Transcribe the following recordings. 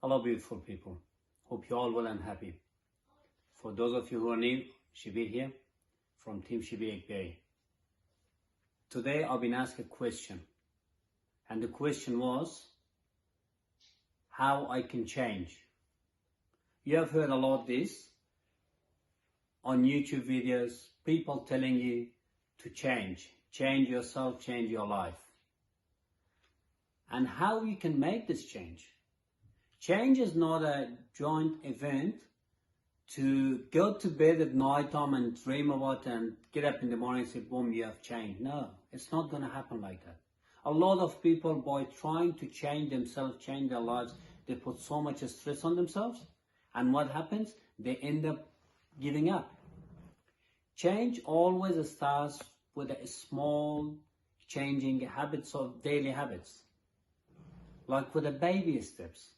Hello beautiful people, hope you're all well and happy. For those of you who are new, Shabir here from Team Shabir Akbari. Today I've been asked a question, and the question was how I can change. You have heard a lot this on YouTube videos, people telling you to change yourself, change your life. And how you can make this change. Change is not a joint event to go to bed at night time and dream about and get up in the morning and say, boom, you have changed. No, it's not going to happen like that. A lot of people, by trying to change themselves, change their lives, they put so much stress on themselves. And what happens? They end up giving up. Change always starts with a small changing habits of daily habits. Like with the baby steps.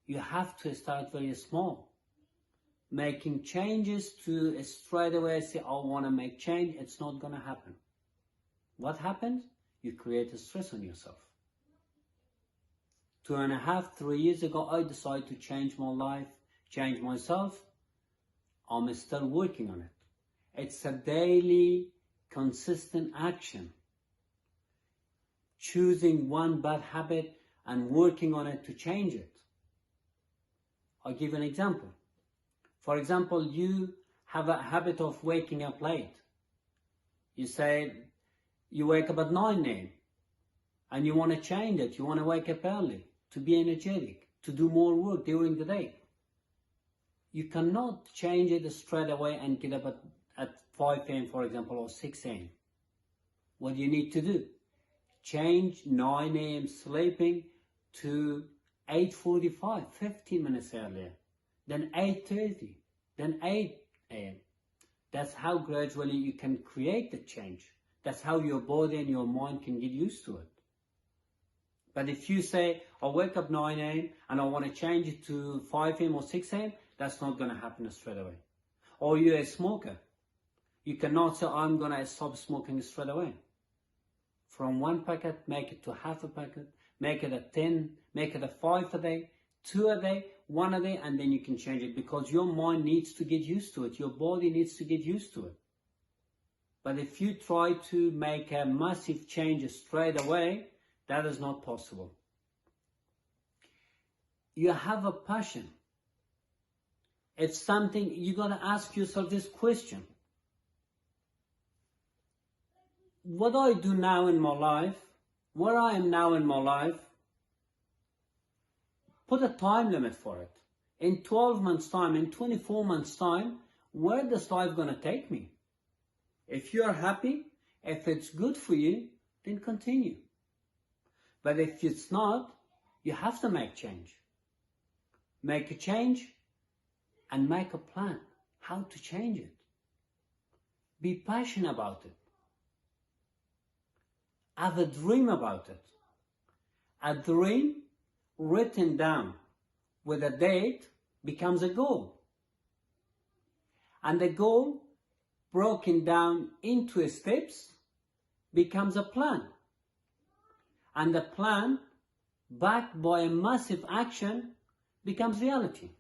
You have to start very small. Making changes to straight away say, I want to make change, it's not going to happen. What happens? You create a stress on yourself. 2.5, 3 years ago, I decided to change my life, change myself. I'm still working on it. It's a daily, consistent action. Choosing one bad habit and working on it to change it. I'll give an example. For example, you have a habit of waking up late. You say you wake up at 9 a.m. and you want to change it. You want to wake up early to be energetic, to do more work during the day. You cannot change it straight away and get up at 5 a.m. for example, or 6 a.m. What do you need to do? Change 9 a.m. sleeping to 8:45, 15 minutes earlier, then 8:30, then 8 a.m. That's how gradually you can create the change. That's how your body and your mind can get used to it. But if you say, I wake up 9 a.m. and I want to change it to 5 a.m. or 6 a.m., that's not going to happen straight away. Or you're a smoker. You cannot say, I'm going to stop smoking straight away. From one packet, make it to half a packet, make it a 10, make it a 5 a day, 2 a day, 1 a day, and then you can change it because your mind needs to get used to it. Your body needs to get used to it. But if you try to make a massive change straight away, that is not possible. You have a passion. It's something you got to ask yourself this question. What I do now in my life, where I am now in my life, put a time limit for it. In 12 months' time, in 24 months' time, where is life going to take me? If you are happy, if it's good for you, then continue. But if it's not, you have to make change. Make a change and make a plan how to change it. Be passionate about it. Have a dream about it. A dream written down with a date becomes a goal. And the goal broken down into steps becomes a plan. And the plan backed by a massive action becomes reality.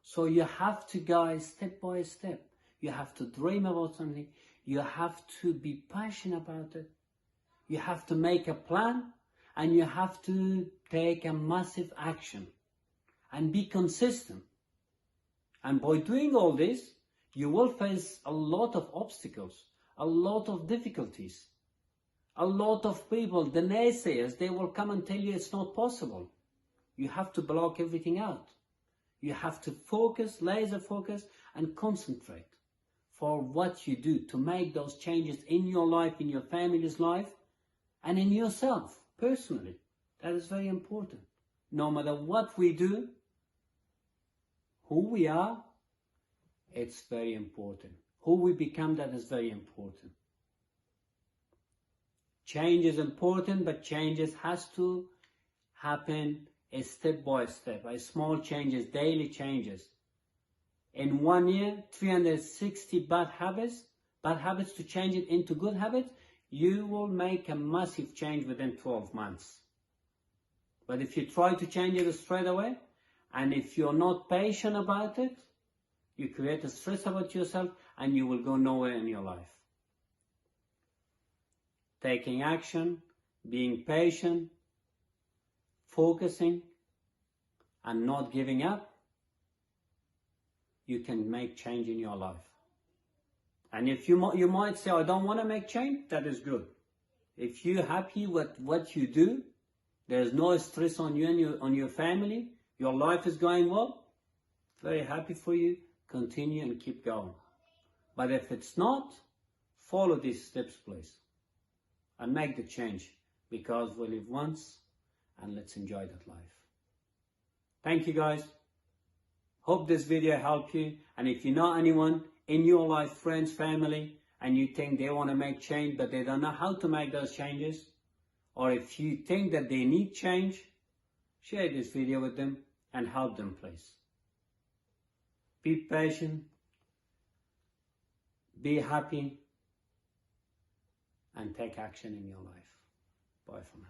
So you have to go step by step. You have to dream about something. You have to be passionate about it. You have to make a plan, and you have to take a massive action and be consistent. And by doing all this, you will face a lot of obstacles, a lot of difficulties, a lot of people, the naysayers, they will come and tell you it's not possible. You have to block everything out. You have to focus, laser focus, and concentrate for what you do to make those changes in your life, in your family's life, and in yourself, personally. That is very important. No matter what we do, who we are, it's very important. Who we become, that is very important. Change is important, but changes has to happen step by step. Small changes, daily changes. In 1 year, 360 bad habits to change it into good habits, you will make a massive change within 12 months. But if you try to change it straight away, and if you're not patient about it, you create a stress about yourself and you will go nowhere in your life. Taking action, being patient, focusing, and not giving up, you can make change in your life. And if you might say, I don't want to make change, that is good. If you're happy with what you do, there's no stress on you and on your family, your life is going well, very happy for you, continue and keep going. But if it's not, follow these steps, please, and make the change, because we live once, and let's enjoy that life. Thank you, guys. Hope this video helped you, and if you know anyone in your life, friends, family, and you think they want to make change but they don't know how to make those changes, or if you think that they need change, share this video with them and help them, please. Be patient, be happy, and take action in your life. Bye for now.